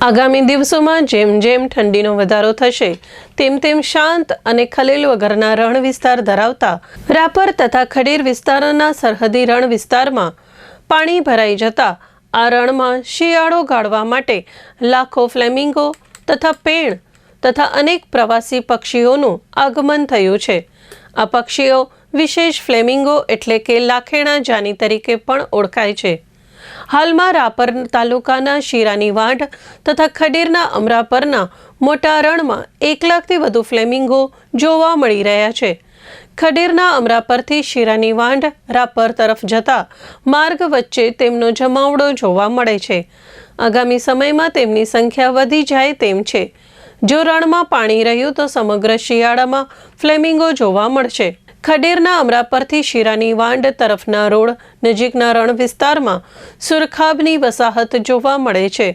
આગામી દિવસોમાં જેમ જેમ ઠંડીનો વધારો થશે તેમ તેમ શાંત અને ખલેલ વગરના રણ વિસ્તાર ધરાવતા રાપર તથા ખડીર વિસ્તારના સરહદી રણ વિસ્તારમાં પાણી ભરાઈ જતા આ રણમાં શિયાળો ગાળવા માટે લાખો ફ્લેમિંગો તથા પેણ તથા અનેક પ્રવાસી પક્ષીઓનું આગમન થયું છે। આ પક્ષીઓ વિશેષ ફ્લેમિંગો એટલે કે લાખેણા જાની તરીકે પણ ઓળખાય છે। હાલમાં રાપર તાલુકાના શિરાની વાંઢ તથા ખડીરના અમરાપરના મોટા રણમાં 1 લાખથી વધુ ફ્લેમિંગો જોવા મળી રહ્યા છે। ખડીરના અમરાપરથી શિરાની વાંઢ રાપર તરફ જતા માર્ગ વચ્ચે તેમનો જમાવડો જોવા મળે છે। આગામી સમયમાં તેમની સંખ્યા વધી જાય તેમ છે। જો રણમાં પાણી રહ્યું તો સમગ્ર શિયાળામાં ફ્લેમિંગો જોવા મળશે। ખડીરના અમરાપરથી શિરાની વાંઢ તરફના રોડ નજીકના રણ વિસ્તારમાં સુરખાબની વસાહત જોવા મળે છે।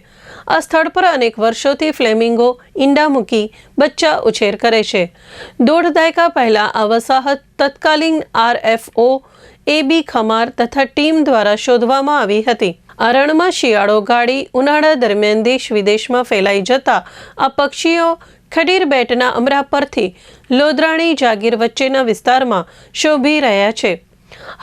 આ સ્થળ પર અનેક વર્ષોથી ફ્લેમિંગો ઈંડા મૂકી બચ્ચા ઉછેર કરે છે। 1.5 દાયકા પહેલા આ વસાહત તત્કાલીન RFO AB ખમાર તથા ટીમ દ્વારા શોધવામાં આવી હતી। આ રણમાં શિયાળો ગાળી ઉનાળા દરમિયાન દેશ વિદેશમાં ફેલાઈ જતા આ પક્ષીઓ ખડીર બેટના અમરાપરથી લોદરાણી જાગીર વચ્ચેના વિસ્તારમાં શોભી રહ્યા છે।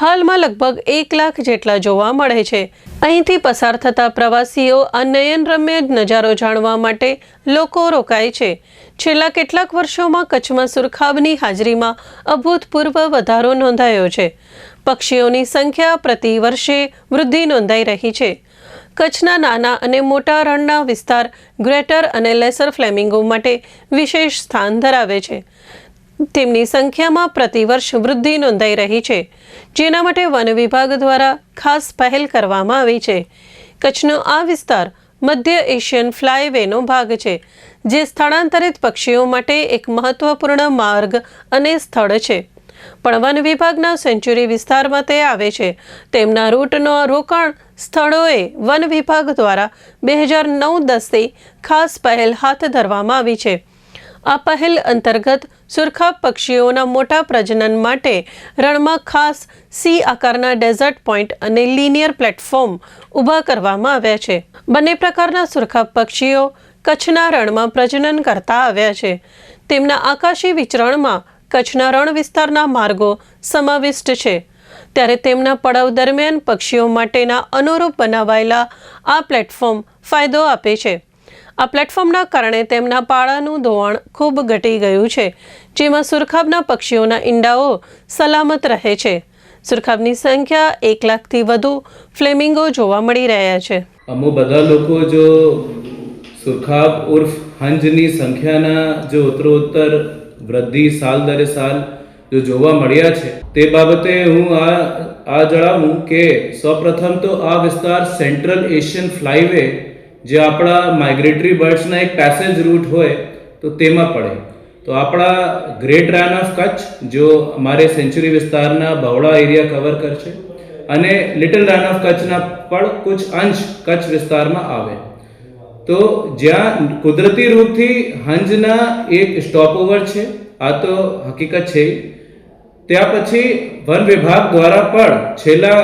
હાલમાં લગભગ 1 લાખ જેટલા જોવા મળે છે। અહીંથી પસાર થતા પ્રવાસીઓ આ નયનરમ્ય નજારો જાણવા માટે લોકો રોકાય છે। છેલ્લા કેટલાક વર્ષોમાં કચ્છમાં સુરખાબની હાજરીમાં અભૂતપૂર્વ વધારો નોંધાયો છે। પક્ષીઓની સંખ્યા પ્રતિ વર્ષે વૃદ્ધિ નોંધાઈ રહી છે। કચ્છના નાના અને મોટા રણના વિસ્તાર ગ્રેટર અને લેસર ફ્લેમિંગો માટે વિશેષ સ્થાન ધરાવે છે। તેમની સંખ્યામાં પ્રતિવર્ષ વૃદ્ધિ નોંધાઈ રહી છે, જેના માટે વન વિભાગ દ્વારા ખાસ પહેલ કરવામાં આવી છે। કચ્છનો આ વિસ્તાર મધ્ય એશિયન ફ્લાયવેનો ભાગ છે, જે સ્થળાંતરિત પક્ષીઓ માટે એક મહત્વપૂર્ણ માર્ગ અને સ્થળ છે। પણ વન વિભાગના સેન્ચુરી વિસ્તારમાં તે આવે છે। તેમના રૂટનો રોકાણ સ્થળોએ વન વિભાગ દ્વારા 2009-10થી ખાસ પહેલ હાથ ધરવામાં આવી છે। આ પહેલ અંતર્ગત સુરખાબ પક્ષીઓના મોટા પ્રજનન માટે રણમાં ખાસ સી આકારના ડેઝર્ટ પોઈન્ટ અને લિનિયર પ્લેટફોર્મ ઊભા કરવામાં આવ્યા છે। બંને પ્રકારના સુરખાબ પક્ષીઓ કચ્છના રણમાં પ્રજનન કરતા આવ્યા છે। તેમના આકાશી વિચરણમાં કચ્છના રણ વિસ્તારના માર્ગો સમાવિષ્ટ છે, ત્યારે તેમના પડાવ દરમિયાન પક્ષીઓ માટેના અનુરૂપ બનાવાયેલા આ પ્લેટફોર્મ ફાયદો આપે છે। આ પ્લેટફોર્મના કારણે તેમના પાળાનું ધોવાણ ખૂબ ઘટી ગયું છે, જેમાં સુરખાબના પક્ષીઓના ઈંડાઓ સલામત રહે છે। સુરખાબની સંખ્યા 1 લાખથી વધુ ફ્લેમિંગો જોવા મળી રહ્યા છે। અમો બધા લોકો જો સુરખાબ ઉર્ફ હંજની સંખ્યાના જો ઉત્તરોત્તર વૃદ્ધિ સાલ દરે સાલ જો જોવા મળ્યા છે તે બાબતે હું આ જણાવું કે સૌપ્રથમ તો આ વિસ્તાર સેન્ટ્રલ એશિયન ફ્લાયવે જે આપણા માઇગ્રેટરી બર્ડ્સના એક પેસેજ રૂટ હોય તો તેમાં પડે। તો આપણા ગ્રેટ રેન ઓફ કચ્છ જો અમારે સેન્ચુરી વિસ્તારના બહોળા એરિયા કવર કરશે અને લિટલ રેન ઓફ કચ્છના પણ કુછ અંશ કચ્છ વિસ્તારમાં આવે। તો જ્યાં કુદરતી રૂપથી હંજના એક સ્ટોપઓવર છે, આ તો હકીકત છે। ત્યાં પછી વન વિભાગ દ્વારા પણ છેલ્લા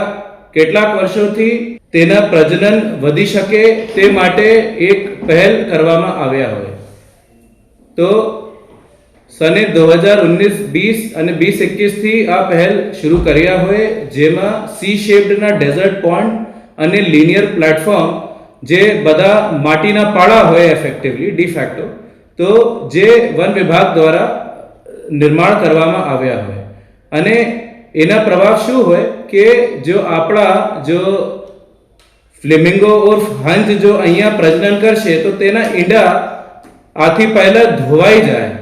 કેટલાક વર્ષોથી તેના પ્રજનન વધી શકે તે માટે એક પહેલ કરવામાં આવ્યા હોય। તો સને 2019-20 અને 2021થી આ પહેલ શરૂ કર્યા હોય, જેમાં સી શેપ્ડના ડેઝર્ટ પોન્ડ અને લિનિયર પ્લેટફોર્મ જે બધા માટીના પાળા હોય એફેક્ટિવલી ડિફેક્ટો, તો જે વન વિભાગ દ્વારા નિર્માણ કરવામાં આવ્યા હોય। અને એના પ્રભાવ શું હોય કે જો આપણા જો ફ્લેમિંગો ઉર્ફ હંજ જો અહીંયા પ્રજનન કરશે તો તેના ઈંડા આથી પહેલા ધોવાઈ જાય।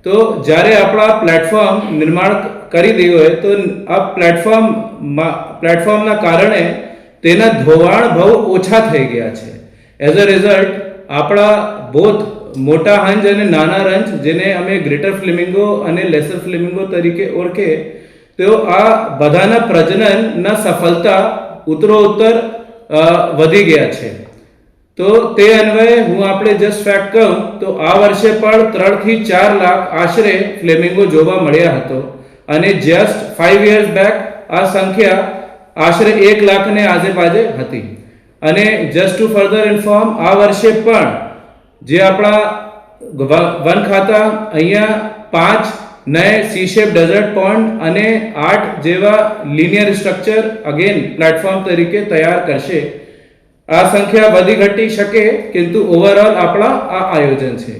તો જ્યારે આપણા પ્લેટફોર્મ નિર્માણ કરી દઈએ હોય તો આ પ્લેટફોર્મના કારણે તેના ધોવાણ બહુ ઓછા થઈ ગયા છે। એઝ અ રિઝલ્ટ આપણા બોથ મોટા હંજ અને નાના રંજ, જેને અમે ગ્રેટર ફ્લેમિંગો અને લેસર ફ્લેમિંગો તરીકે ઓળખે, તો આ બધાના પ્રજનનના સફળતા ઉત્તરોત્તર વધી ગયા છે। તો તે અન્વયે હું આપણે જસ્ટ ફેક્ટ કહું તો આ વર્ષે પણ 3 થી 4 લાખ આશરે ફ્લેમિંગો જોવા મળ્યા હતો, અને જસ્ટ 5 years બેક આ સંખ્યા આશરે 1 લાખને આજેબાજે હતી। અને જસ્ટ ટુ ફર્ધર ઇન્ફોર્મ, આ વર્ષે પણ જે આપણા વન ખાતા અહીંયા 5 નए સી શેપ ડેઝર્ટ પોન્ડ અને 8 જેવા લિનિયર સ્ટ્રક્ચર અગેન પ્લેટફોર્મ તરીકે તૈયાર કરશે. આ સંખ્યા વધી ઘટી શકે, પરંતુ ઓવરઓલ આપણા આ આયોજન છે.